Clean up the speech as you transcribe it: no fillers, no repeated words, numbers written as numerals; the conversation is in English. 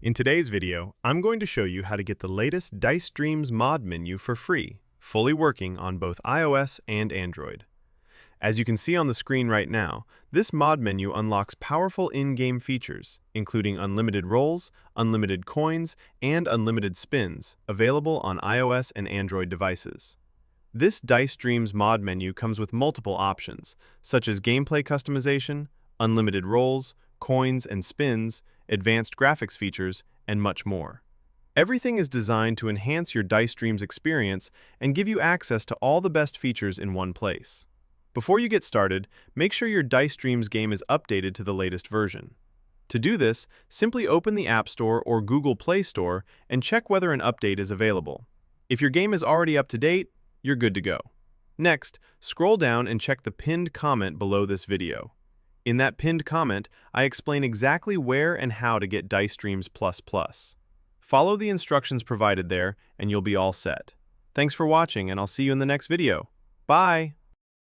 In today's video, I'm going to show you how to get the latest Dice Dreams mod menu for free, fully working on both iOS and Android. As you can see on the screen right now, this mod menu unlocks powerful in-game features, including unlimited rolls, unlimited coins, and unlimited spins, available on iOS and Android devices. This Dice Dreams mod menu comes with multiple options, such as gameplay customization, unlimited rolls, coins and spins, advanced graphics features, and much more. Everything is designed to enhance your Dice Dreams experience and give you access to all the best features in one place. Before you get started, make sure your Dice Dreams game is updated to the latest version. To do this, simply open the App Store or Google Play Store and check whether an update is available. If your game is already up to date, you're good to go. Next, scroll down and check the pinned comment below this video. In that pinned comment, I explain exactly where and how to get Dice Dreams Plus Plus. Follow the instructions provided there, and you'll be all set. Thanks for watching, and I'll see you in the next video. Bye!